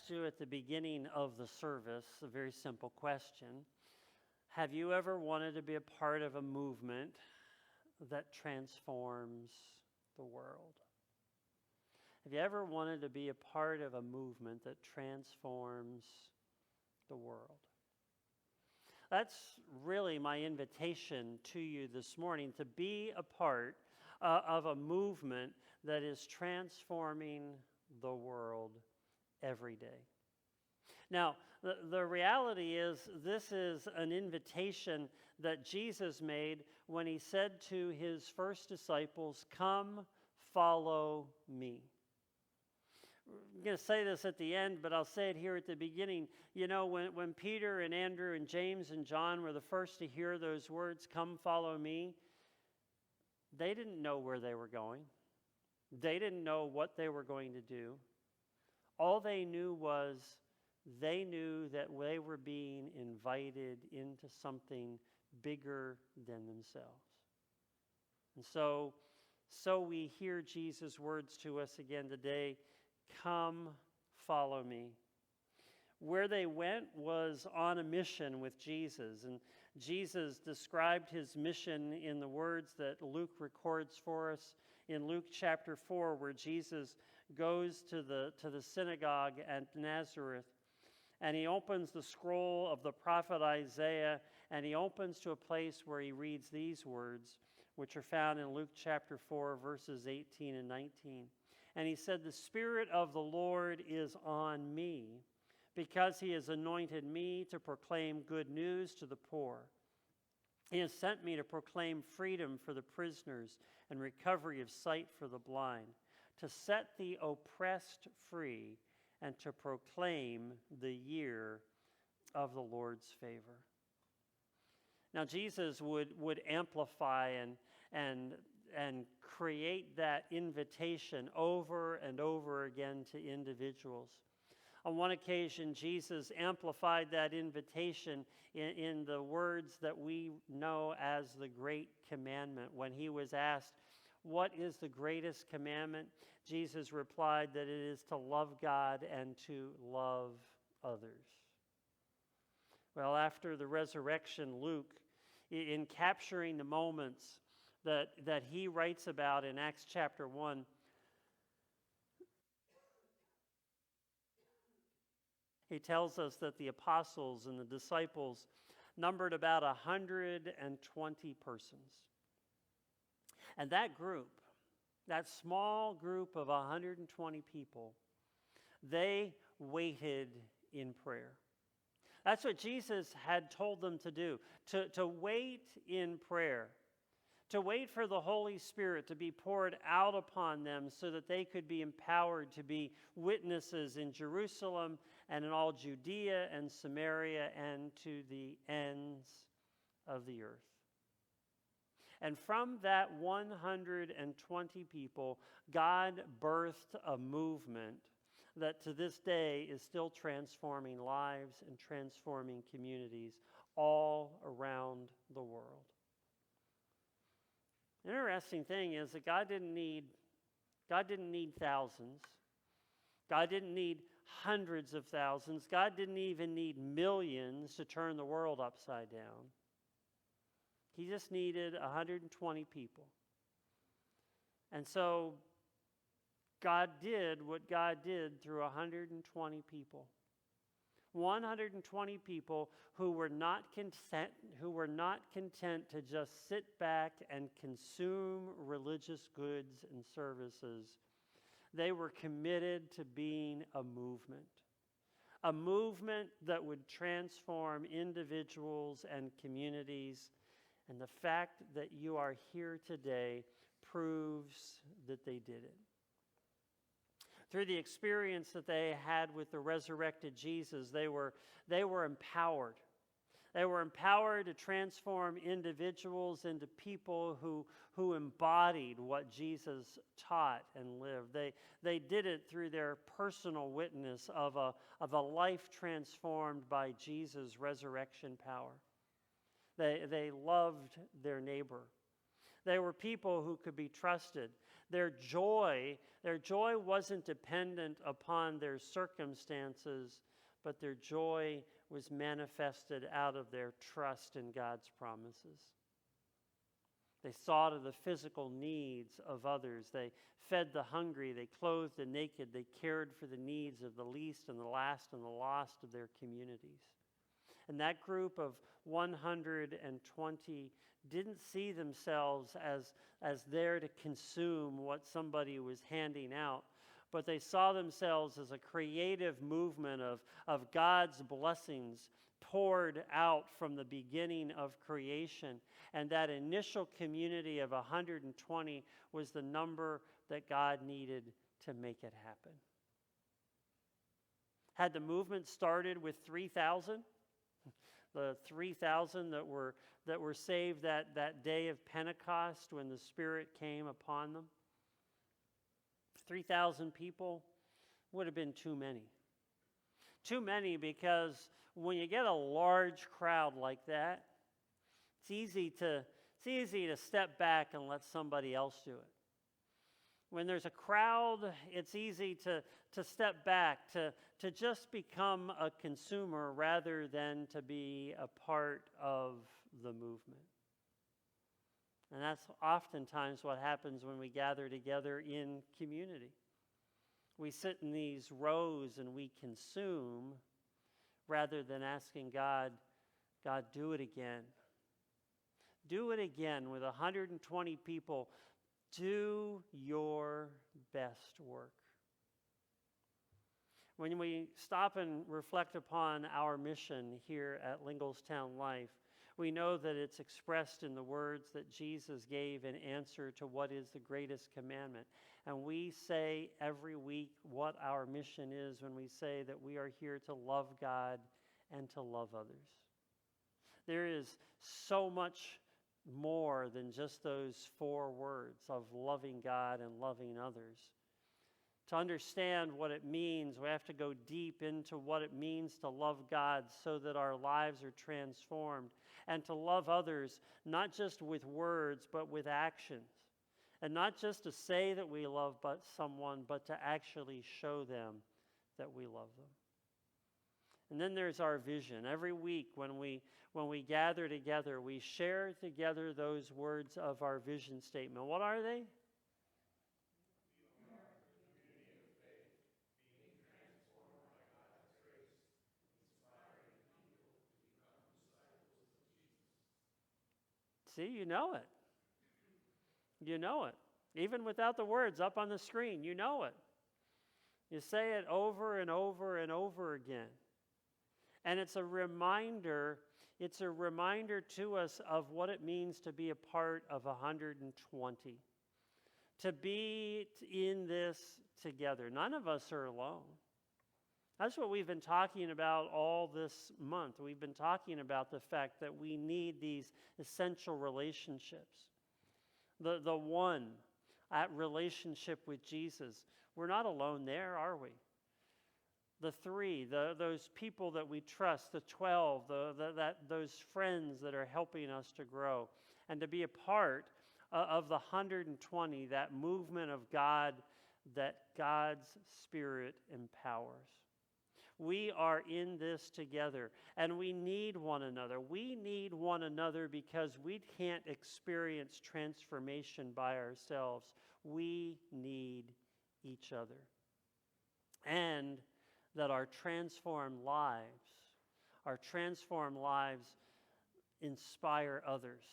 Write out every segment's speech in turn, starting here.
asked you at the beginning of the service a very simple question. Have you ever wanted to be a part of a movement that transforms the world? Have you ever wanted to be a part of a movement that transforms the world? That's really my invitation to you this morning, to be a part of a movement that is transforming the world every day. Now, the reality is this is an invitation that Jesus made when he said to his first disciples, "Come, follow me." I'm going to say this at the end, but I'll say it here at the beginning. You know, when Peter and Andrew and James and John were the first to hear those words, "Come, follow me," they didn't know where they were going. They didn't know what they were going to do. All they knew was they knew that they were being invited into something bigger than themselves. And so we hear Jesus' words to us again today, "Come, follow me." Where they went was on a mission with Jesus, and Jesus described his mission in the words that Luke records for us in Luke chapter 4, where Jesus goes to the synagogue at Nazareth, and he opens the scroll of the prophet Isaiah, and he opens to a place where he reads these words, which are found in Luke chapter 4, verses 18 and 19. And he said, "The Spirit of the Lord is on me, because he has anointed me to proclaim good news to the poor. He has sent me to proclaim freedom for the prisoners and recovery of sight for the blind, to set the oppressed free, and to proclaim the year of the Lord's favor." Now, Jesus would amplify and create that invitation over and over again to individuals. On one occasion, Jesus amplified that invitation in the words that we know as the Great Commandment. When he was asked, "What is the greatest commandment?" Jesus replied that it is to love God and to love others. Well, after the resurrection, Luke, in capturing the moments that he writes about in Acts chapter 1, he tells us that the apostles and the disciples numbered about 120 persons. And that group, that small group of 120 people, they waited in prayer. That's what Jesus had told them to do, to wait in prayer, to wait for the Holy Spirit to be poured out upon them so that they could be empowered to be witnesses in Jerusalem and in all Judea and Samaria and to the ends of the earth. And from that 120 people, God birthed a movement that to this day is still transforming lives and transforming communities all around the world. The interesting thing is that God didn't need thousands. God didn't need hundreds of thousands. God didn't even need millions to turn the world upside down. He just needed 120 people. And so God did what God did through 120 people. 120 people who were not content to just sit back and consume religious goods and services. They were committed to being a movement that would transform individuals and communities. And the fact that you are here today proves that they did it. Through the experience that they had with the resurrected Jesus, they were empowered. They were empowered to transform individuals into people who embodied what Jesus taught and lived. They did it through their personal witness of a life transformed by Jesus' resurrection power. They loved their neighbor. They were people who could be trusted. Their joy wasn't dependent upon their circumstances, but their joy was manifested out of their trust in God's promises. They saw to the physical needs of others. They fed the hungry. They clothed the naked. They cared for the needs of the least and the last and the lost of their communities. And that group of 120 didn't see themselves as there to consume what somebody was handing out, but they saw themselves as a creative movement of God's blessings poured out from the beginning of creation. And that initial community of 120 was the number that God needed to make it happen. Had the movement started with 3,000? The 3,000 that were saved that day of Pentecost when the Spirit came upon them? 3,000 people would have been too many. Too many because when you get a large crowd like that, it's easy to step back and let somebody else do it. When there's a crowd, it's easy to step back, to just become a consumer rather than to be a part of the movement. And that's oftentimes what happens when we gather together in community. We sit in these rows and we consume rather than asking God, do it again. Do it again with 120 people. Do your best work. When we stop and reflect upon our mission here at Linglestown Life, we know that it's expressed in the words that Jesus gave in answer to what is the greatest commandment. And we say every week what our mission is when we say that we are here to love God and to love others. There is so much more than just those 4 words of loving God and loving others. To understand what it means, we have to go deep into what it means to love God so that our lives are transformed, and to love others not just with words but with actions. And not just to say that we love someone, but to actually show them that we love them. And then there's our vision. Every week when we gather together, we share together those words of our vision statement. What are they? See, you know it. You know it. Even without the words up on the screen, you know it. You say it over and over and over again. And it's a reminder to us of what it means to be a part of 120. To be in this together. None of us are alone. That's what we've been talking about all this month. We've been talking about the fact that we need these essential relationships. The one at relationship with Jesus. We're not alone there, are we? The 3, those people that we trust, the 12, those friends that are helping us to grow. And to be a part of the 120, that movement of God that God's Spirit empowers. We are in this together, and we need one another. We need one another because we can't experience transformation by ourselves. We need each other. And that our transformed lives inspire others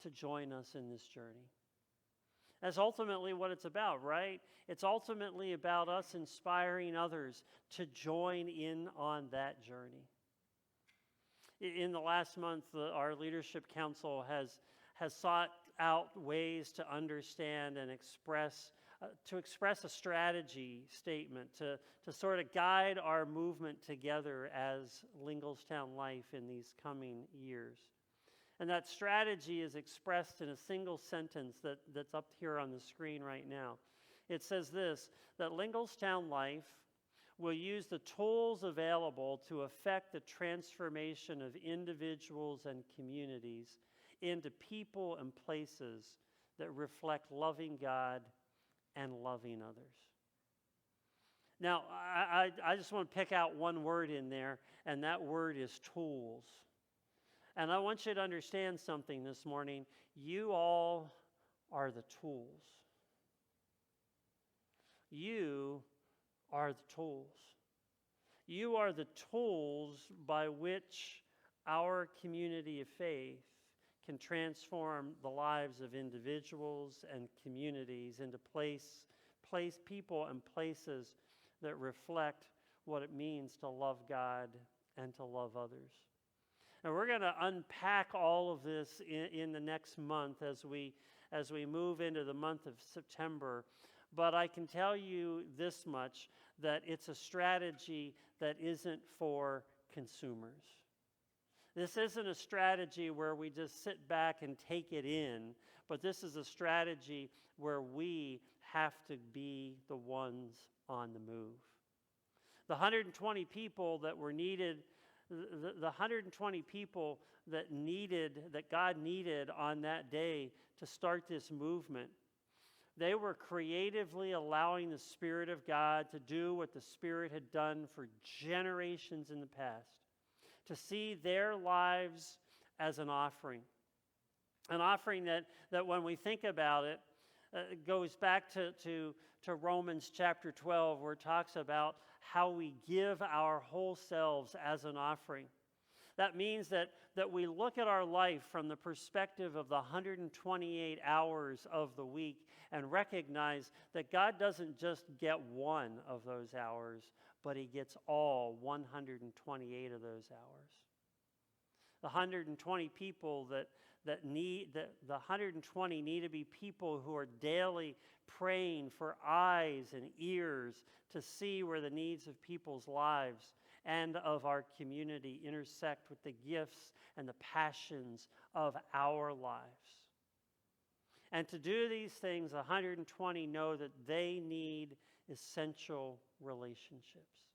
to join us in this journey. That's ultimately what it's about, right? It's ultimately about us inspiring others to join in on that journey. In the last month, our leadership council has sought out ways to understand and express a strategy statement to sort of guide our movement together as Linglestown Life in these coming years. And that strategy is expressed in a single sentence that's up here on the screen right now. It says this, that Linglestown Life will use the tools available to affect the transformation of individuals and communities into people and places that reflect loving God and loving others. Now, I just want to pick out one word in there, and that word is tools. And I want you to understand something this morning. You all are the tools. You are the tools. You are the tools by which our community of faith can transform the lives of individuals and communities into place people and places that reflect what it means to love God and to love others. And we're going to unpack all of this in the next month as we move into the month of September. But I can tell you this much, that it's a strategy that isn't for consumers. This isn't a strategy where we just sit back and take it in, but this is a strategy where we have to be the ones on the move. The 120 people that were needed, the 120 people that God needed on that day to start this movement, they were creatively allowing the Spirit of God to do what the Spirit had done for generations in the past, to see their lives as an offering that when we think about it, goes back to Romans chapter 12, where it talks about how we give our whole selves as an offering. That means that we look at our life from the perspective of the 128 hours of the week and recognize that God doesn't just get one of those hours, but He gets all 128 of those hours. The 120 people the 120 need to be people who are daily praying for eyes and ears to see where the needs of people's lives and of our community intersect with the gifts and the passions of our lives. And to do these things, 120 know that they need essential relationships.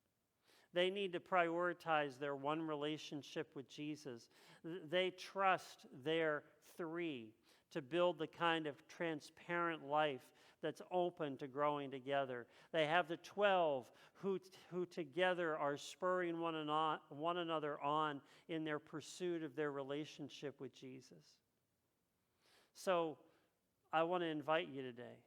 They need to prioritize their one relationship with Jesus. They trust their 3 to build the kind of transparent life that's open to growing together. They have the 12 who together are spurring one another on in their pursuit of their relationship with Jesus. So I want to invite you today.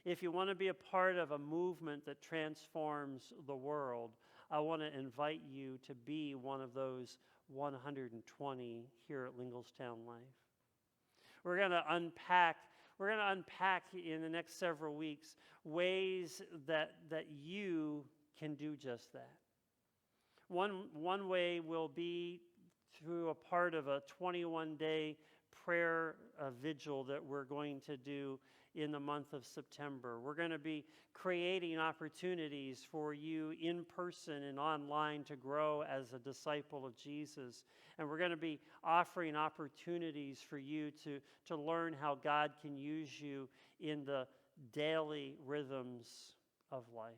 If you want to be a part of a movement that transforms the world, I want to invite you to be one of those 120 here at Linglestown Life. We're going to unpack in the next several weeks ways that you can do just that. One way will be through a part of a 21-day prayer vigil that we're going to do in the month of September. We're going to be creating opportunities for you in person and online to grow as a disciple of Jesus. And we're going to be offering opportunities for you to learn how God can use you in the daily rhythms of life.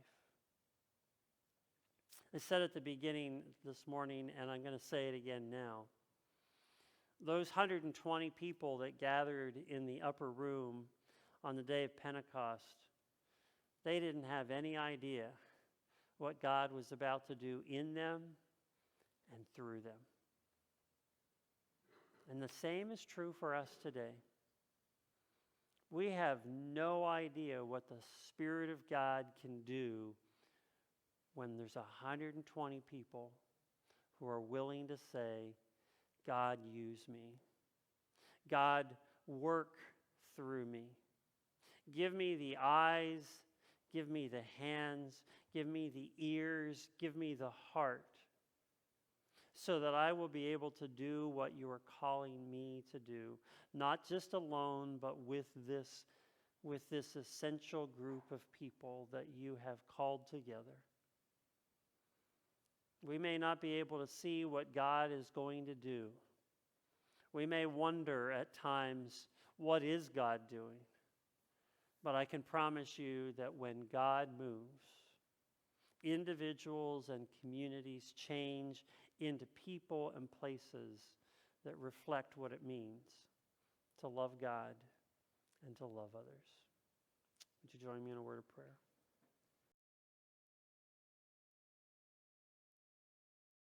I said at the beginning this morning, and I'm going to say it again now. Those 120 people that gathered in the upper room on the day of Pentecost, they didn't have any idea what God was about to do in them and through them. And the same is true for us today. We have no idea what the Spirit of God can do when there's 120 people who are willing to say, God, use me. God, work through me. Give me the eyes, give me the hands, give me the ears, give me the heart, so that I will be able to do what you are calling me to do, not just alone, but with this essential group of people that you have called together. We may not be able to see what God is going to do. We may wonder at times, what is God doing? But I can promise you that when God moves, individuals and communities change into people and places that reflect what it means to love God and to love others. Would you join me in a word of prayer?